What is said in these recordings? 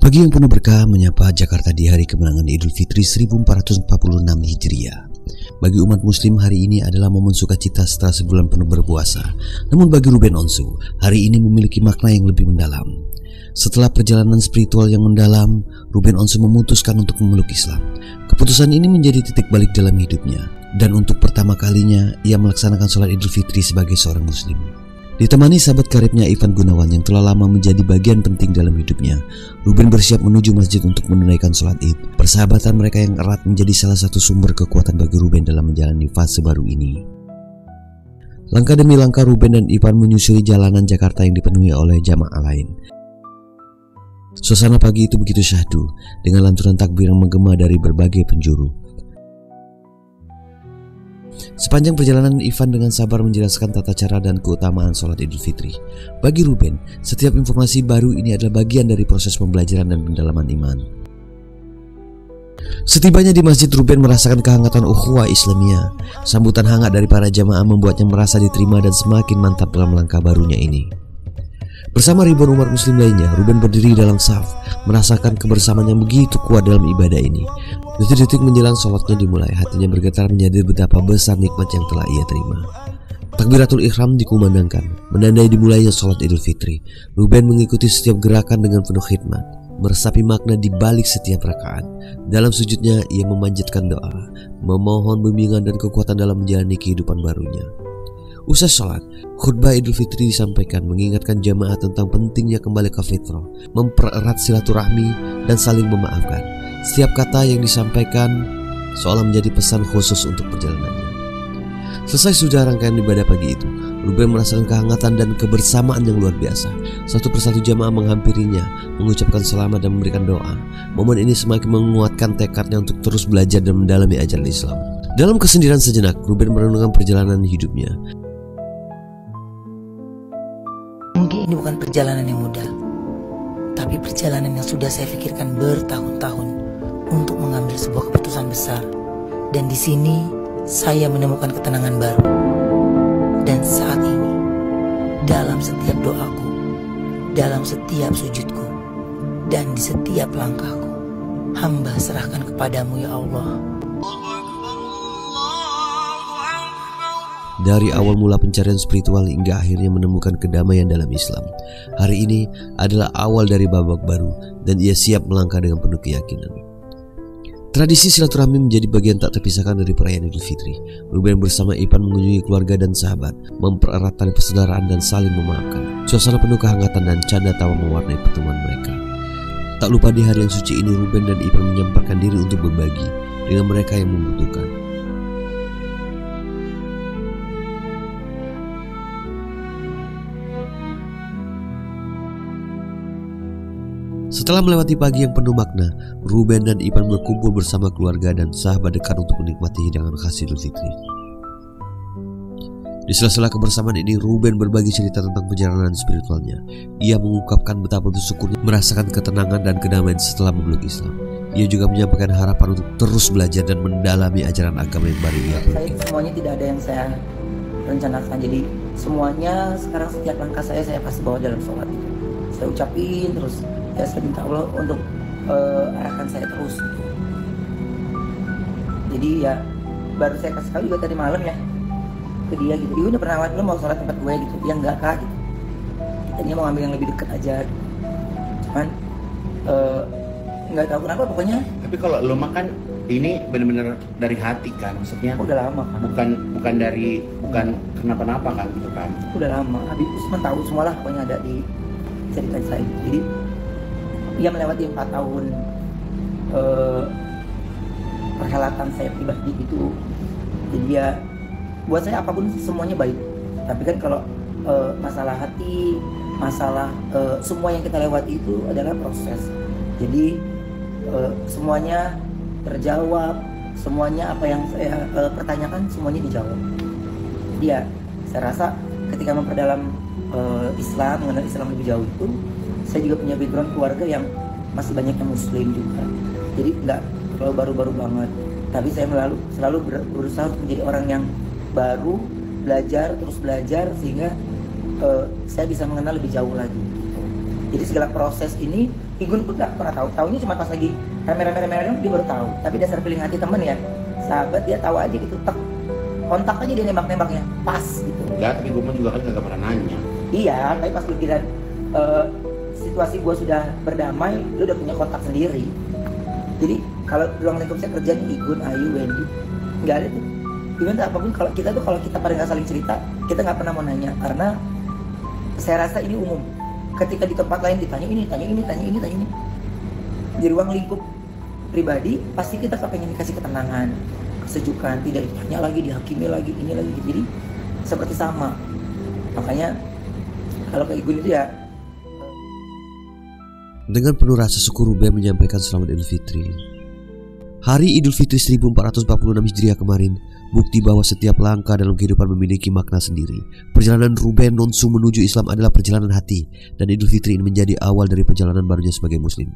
Pagi yang penuh berkah menyapa Jakarta di hari kemenangan Idul Fitri 1446 Hijriah. Bagi umat muslim hari ini adalah momen sukacita setelah sebulan penuh berpuasa. Namun bagi Ruben Onsu, hari ini memiliki makna yang lebih mendalam. Setelah perjalanan spiritual yang mendalam, Ruben Onsu memutuskan untuk memeluk Islam. Keputusan ini menjadi titik balik dalam hidupnya. Dan untuk pertama kalinya, ia melaksanakan sholat Idul Fitri sebagai seorang muslim. Ditemani sahabat karibnya Ivan Gunawan yang telah lama menjadi bagian penting dalam hidupnya, Ruben bersiap menuju masjid untuk menunaikan sholat Id. Persahabatan mereka yang erat menjadi salah satu sumber kekuatan bagi Ruben dalam menjalani fase baru ini. Langkah demi langkah Ruben dan Ivan menyusuri jalanan Jakarta yang dipenuhi oleh jamaah lain. Suasana pagi itu begitu syahdu dengan lantunan takbir yang menggema dari berbagai penjuru. Sepanjang perjalanan Ivan dengan sabar menjelaskan tata cara dan keutamaan sholat Idul Fitri. Bagi Ruben, setiap informasi baru ini adalah bagian dari proses pembelajaran dan pendalaman iman. Setibanya di masjid, Ruben merasakan kehangatan ukhuwah Islamiyah. Sambutan hangat dari para jamaah membuatnya merasa diterima dan semakin mantap dalam langkah barunya ini. Bersama ribuan umat muslim lainnya, Ruben berdiri dalam saf, merasakan kebersamaan yang begitu kuat dalam ibadah ini. Detik-detik menjelang sholatnya dimulai, hatinya bergetar menyadari betapa besar nikmat yang telah ia terima. Takbiratul Ihram dikumandangkan, menandai dimulainya sholat Idul Fitri. Ruben mengikuti setiap gerakan dengan penuh khidmat, meresapi makna di balik setiap rakaat. Dalam sujudnya, ia memanjatkan doa, memohon bimbingan dan kekuatan dalam menjalani kehidupan barunya. Usai sholat, khutbah Idul Fitri disampaikan mengingatkan jamaah tentang pentingnya kembali ke fitrah, mempererat silaturahmi dan saling memaafkan. Setiap kata yang disampaikan seolah menjadi pesan khusus untuk perjalanannya. Selesai sudah rangkaian ibadah pagi itu, Ruben merasakan kehangatan dan kebersamaan yang luar biasa. Satu persatu jamaah menghampirinya, mengucapkan selamat dan memberikan doa. Momen ini semakin menguatkan tekadnya untuk terus belajar dan mendalami ajaran Islam. Dalam kesendirian sejenak, Ruben merenungkan perjalanan hidupnya. Mungkin ini bukan perjalanan yang mudah, tapi perjalanan yang sudah saya pikirkan bertahun-tahun untuk mengambil sebuah keputusan besar. Dan di sini saya menemukan ketenangan baru. Dan saat ini, dalam setiap doaku, dalam setiap sujudku, dan di setiap langkahku, hamba serahkan kepadamu ya Allah. Dari awal mula pencarian spiritual hingga akhirnya menemukan kedamaian dalam Islam, hari ini adalah awal dari babak baru dan ia siap melangkah dengan penuh keyakinan. Tradisi silaturahmi menjadi bagian tak terpisahkan dari perayaan Idul Fitri. Ruben bersama Ivan mengunjungi keluarga dan sahabat, mempererat tali persaudaraan dan saling memaafkan. Suasana penuh kehangatan dan canda tawa mewarnai pertemuan mereka. Tak lupa di hari yang suci ini, Ruben dan Ivan menyempatkan diri untuk berbagi dengan mereka yang membutuhkan. Setelah melewati pagi yang penuh makna, Ruben dan Ivan berkumpul bersama keluarga dan sahabat dekat untuk menikmati hidangan khas Idul Fitri. Di sela-sela kebersamaan ini, Ruben berbagi cerita tentang perjalanan spiritualnya. Ia mengungkapkan betapa bersyukurnya merasakan ketenangan dan kedamaian setelah memeluk Islam. Ia juga menyampaikan harapan untuk terus belajar dan mendalami ajaran agama yang baru ia peluk. Semuanya tidak ada yang saya rencanakan, jadi semuanya sekarang setiap langkah saya pasti bawa dalam sholat. Saya ucapin terus. Ya, saya minta Allah untuk arahkan saya terus. Jadi ya baru saya kasih tahu juga tadi malam ya ke dia gitu. Dia udah pernah awal belum mau sholat tempat gue gitu. Ya enggak kak gitu. Tadinya mau ngambil yang lebih dekat aja. Cuman nggak tahu kenapa pokoknya. Tapi kalau lo makan ini benar-benar dari hati kan, maksudnya. Udah lama kan. Bukan kenapa-napa kan gitu kan. Udah lama. Habis Usman tahu semualah pokoknya ada di cerita saya. Jadi ia melewati 4 tahun perhelatan saya pribadi itu. Jadi ya buat saya apapun semuanya baik. Tapi kan kalau masalah hati, masalah semua yang kita lewati itu adalah proses. Jadi semuanya terjawab, semuanya apa yang saya pertanyakan semuanya dijawab. Jadi ya saya rasa ketika memperdalam Islam, mengenal Islam lebih jauh itu, saya juga punya background keluarga yang masih banyak yang muslim juga. Jadi nggak terlalu baru-baru banget. Tapi saya selalu berusaha untuk menjadi orang yang baru, terus belajar sehingga saya bisa mengenal lebih jauh lagi. Jadi segala proses ini Igun pun gak pernah tahu. Taunya cuma pas lagi rame-rame dia baru tahu. Tapi dasar feeling hati temen ya, sahabat dia tahu aja gitu. Tek, kontak aja dia nembaknya pas gitu. Enggak, tapi gue juga kan gak pernah nanya. Iya, tapi pas pikiran situasi gue sudah berdamai, lu udah punya kontak sendiri. Jadi kalau ruang lingkup saya kerja nih Igun, Ayu, Wendy, nggak ada tuh. Even apapun kalau kita pada nggak saling cerita, kita nggak pernah mau nanya karena saya rasa ini umum. Ketika di tempat lain ditanya ini. Di ruang lingkup pribadi pasti kita pengen dikasih ketenangan, kesejukan, tidak ditanya lagi, dihakimi lagi, ini lagi. Jadi seperti sama. Makanya kalau ke Igun itu ya. Dengan penuh rasa syukur Ruben menyampaikan selamat Idul Fitri. Hari Idul Fitri 1446 Hijriah kemarin bukti bahwa setiap langkah dalam kehidupan memiliki makna sendiri. Perjalanan Ruben Nonsu menuju Islam adalah perjalanan hati, dan Idul Fitri ini menjadi awal dari perjalanan barunya sebagai Muslim.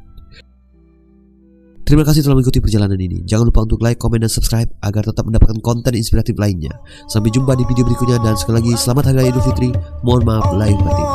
Terima kasih telah mengikuti perjalanan ini. Jangan lupa untuk like, komen, dan subscribe agar tetap mendapatkan konten inspiratif lainnya. Sampai jumpa di video berikutnya, dan sekali lagi selamat Hari Raya Idul Fitri. Mohon maaf lahir batin.